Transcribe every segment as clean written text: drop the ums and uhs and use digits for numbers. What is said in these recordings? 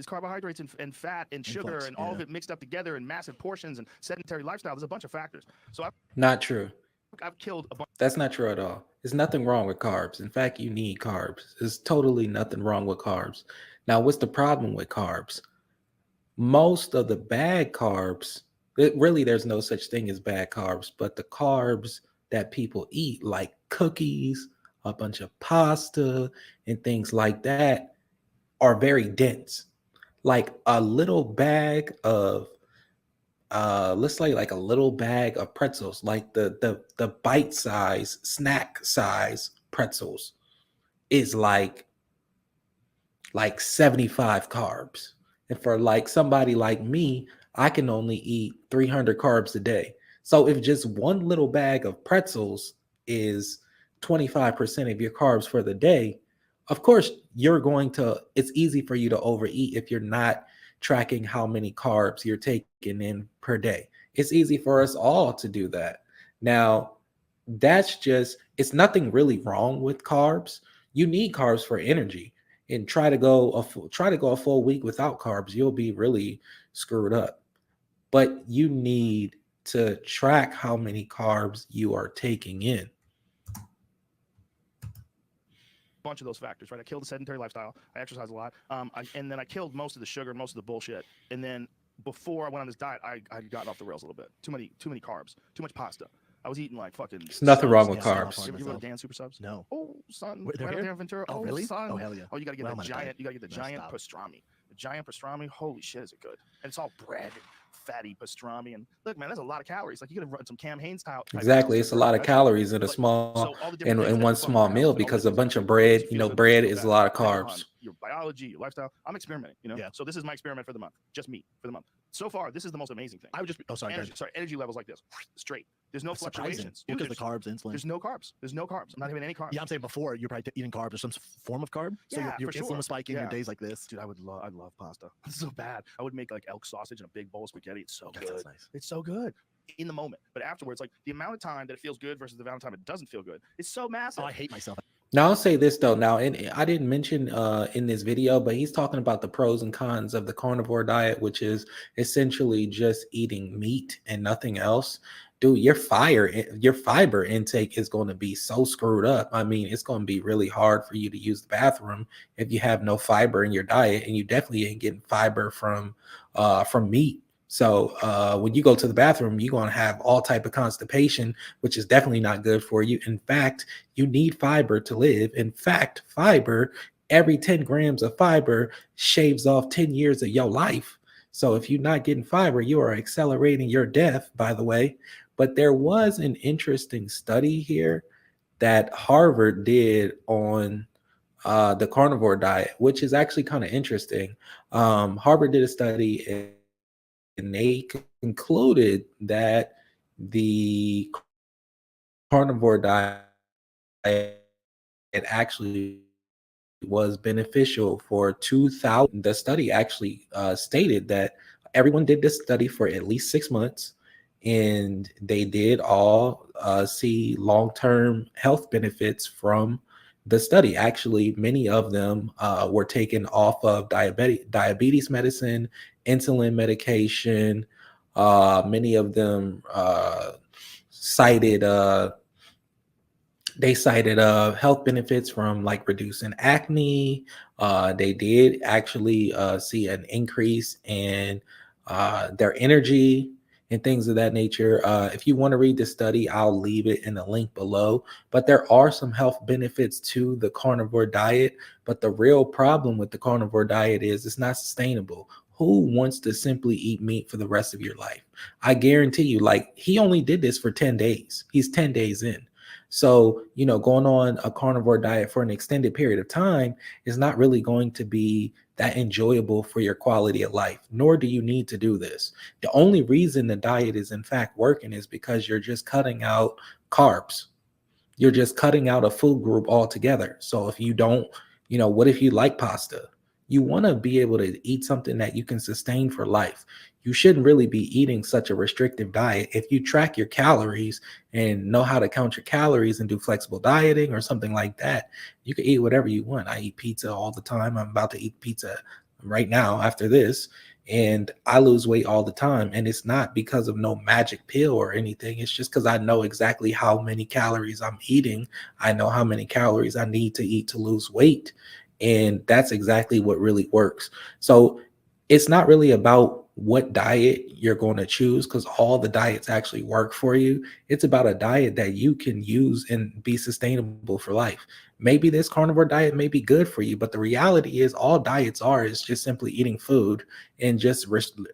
It's carbohydrates and fat and sugar and all of it mixed up together in massive portions and sedentary lifestyle. There's a bunch of factors. So Not true. I've killed a bunch. That's not true at all. There's nothing wrong with carbs. In fact, you need carbs. There's totally nothing wrong with carbs. Now, what's the problem with carbs? Most of the bad carbs, really, there's no such thing as bad carbs, but the carbs that people eat, like cookies, a bunch of pasta, and things like that, are very dense. Like a little bag of let's say like a little bag of pretzels, like the bite size snack size pretzels is like 75 carbs. And for like somebody like me, I can only eat 300 carbs a day. So if just one little bag of pretzels is 25% of your carbs for the day, of course it's easy for you to overeat if you're not tracking how many carbs you're taking in per day. It's easy for us all to do that. Now, it's nothing really wrong with carbs. You need carbs for energy, and try to go a full week without carbs, you'll be really screwed up. But you need to track how many carbs you are taking in. Bunch of those factors, right? I killed the sedentary lifestyle. I exercise a lot. And then I killed most of the sugar, most of the bullshit. And then before I went on this diet, I'd gotten off the rails a little bit. Too many carbs, too much pasta. I was eating like fucking. There's nothing subs. wrong with Yeah, carbs. you ever go to Dan Super Subs? No. Oh, son. Wait, Right up there in Ventura. Oh, really? Son. Oh, hell yeah. Oh, you gotta get Well, the I'm giant. gonna You gotta get the stop. giant pastrami. The giant pastrami. Holy shit, is it good? And it's all bread, and fatty pastrami. And look, man, that's a lot of calories. Like you gotta run some Cam Hanes type. Exactly, it's a lot of calories in a But small so all the different things in that one fuck small around, meal, all the because a things bunch that of makes bread, you feel good, bread feel is a bad, lot of depending carbs. upon your biology, your lifestyle. I'm experimenting, Yeah. So this is my experiment for the month. Just me for the month. So far, this is the most amazing thing. I would just. Oh, sorry. Energy levels like this, straight. There's no That's surprising. fluctuations. Because Dude, the carbs, insulin. there's no carbs. There's no carbs. I'm not having any carbs. Yeah, I'm saying before you're probably eating carbs or some form of carb. So Yeah, your for insulin sure. was spiking. Yeah. Your days like this. Dude, I'd love pasta. It's so bad. I would make like elk sausage and a big bowl of spaghetti. It's so That good. sounds nice. It's so good in the moment, but afterwards, like the amount of time that it feels good versus the amount of time it doesn't feel good, it's so massive. Oh, I hate myself. Now I'll say this though. Now, and I didn't mention in this video, but he's talking about the pros and cons of the carnivore diet, which is essentially just eating meat and nothing else. Dude, your fiber intake is going to be so screwed up. I mean, it's going to be really hard for you to use the bathroom if you have no fiber in your diet, and you definitely ain't getting fiber from meat. So when you go to the bathroom, you're going to have all type of constipation, which is definitely not good for you. In fact, you need fiber to live. In fact, every 10 grams of fiber shaves off 10 years of your life. So if you're not getting fiber, you are accelerating your death, by the way. But there was an interesting study here that Harvard did on the carnivore diet, which is actually kind of interesting. Harvard did a study, and they concluded that the carnivore diet actually was beneficial for 2000. The study actually stated that everyone did this study for at least 6 months, and they did all see long-term health benefits from the study. Actually, many of them were taken off of diabetes medicine, insulin medication. Many of them cited health benefits from like reducing acne. They did actually see an increase in their energy and things of that nature. If you want to read the study, I'll leave it in the link below. But there are some health benefits to the carnivore diet. But the real problem with the carnivore diet is it's not sustainable. Who wants to simply eat meat for the rest of your life? I guarantee you, like, he only did this for 10 days. He's 10 days in. So, going on a carnivore diet for an extended period of time is not really going to be that enjoyable for your quality of life, nor do you need to do this. The only reason the diet is in fact working is because you're just cutting out carbs. You're just cutting out a food group altogether. So if you don't, what if you like pasta? You want to be able to eat something that you can sustain for life. You shouldn't really be eating such a restrictive diet. If you track your calories and know how to count your calories and do flexible dieting or something like that, you can eat whatever you want. I eat pizza all the time. I'm about to eat pizza right now after this, and I lose weight all the time. And it's not because of no magic pill or anything. It's just because I know exactly how many calories I'm eating. I know how many calories I need to eat to lose weight. And that's exactly what really works. So it's not really about what diet you're going to choose, because all the diets actually work for you. It's about a diet that you can use and be sustainable for life. Maybe this carnivore diet may be good for you, but the reality is all diets are is just simply eating food and just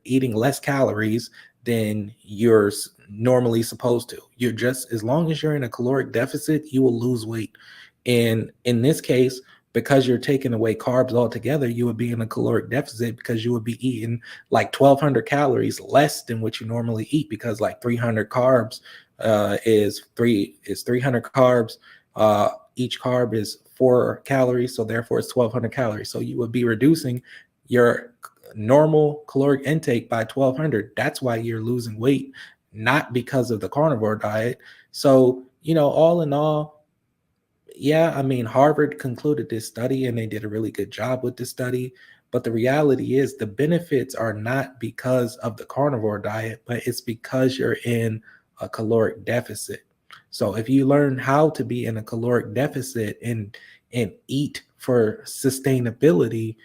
eating less calories than you're normally supposed to. You're just, as long as you're in a caloric deficit, you will lose weight. And in this case, because you're taking away carbs altogether, you would be in a caloric deficit because you would be eating like 1,200 calories less than what you normally eat, because like 300 carbs is 300 carbs. Each carb is 4 calories, so therefore it's 1,200 calories. So you would be reducing your normal caloric intake by 1,200. That's why you're losing weight, not because of the carnivore diet. So, all in all, yeah, I mean, Harvard concluded this study and they did a really good job with this study. But the reality is the benefits are not because of the carnivore diet, but it's because you're in a caloric deficit. So if you learn how to be in a caloric deficit and eat for sustainability,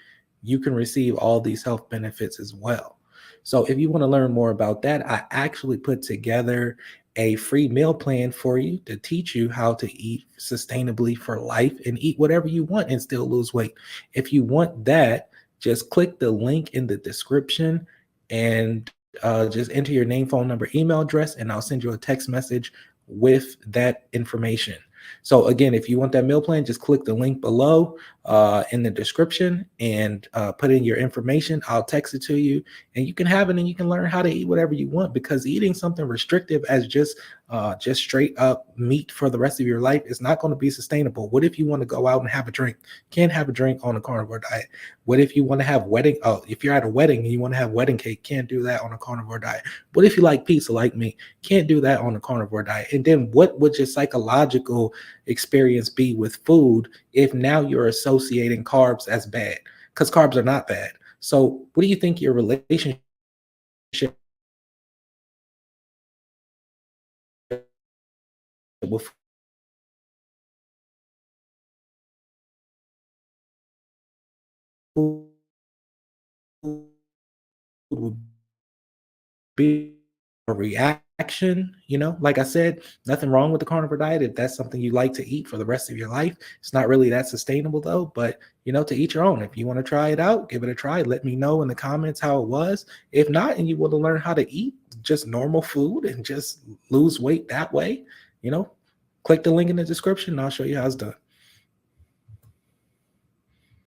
you can receive all these health benefits as well. So if you want to learn more about that, I actually put together a free meal plan for you to teach you how to eat sustainably for life and eat whatever you want and still lose weight. If you want that, just click the link in the description and just enter your name, phone number, email address, and I'll send you a text message with that information. So again, if you want that meal plan, just click the link below in the description and put in your information. I'll text it to you and you can have it and you can learn how to eat whatever you want, because eating something restrictive as just straight up meat for the rest of your life is not going to be sustainable. What if you want to go out and have a drink? Can't have a drink on a carnivore diet. What if you want to have if you're at a wedding and you want to have wedding cake? Can't do that on a carnivore diet. What if you like pizza like me? Can't do that on a carnivore diet. And then what would your psychological experience be with food if now you're associating carbs as bad? Because carbs are not bad. So what do you think your relationship with food would be? A reaction? Like I said, nothing wrong with the carnivore diet if that's something you like to eat for the rest of your life. It's not really that sustainable though, but to each your own. If you want to try it out, give it a try. Let me know in the comments how it was. If not, and you want to learn how to eat just normal food and just lose weight that way, click the link in the description and I'll show you how it's done.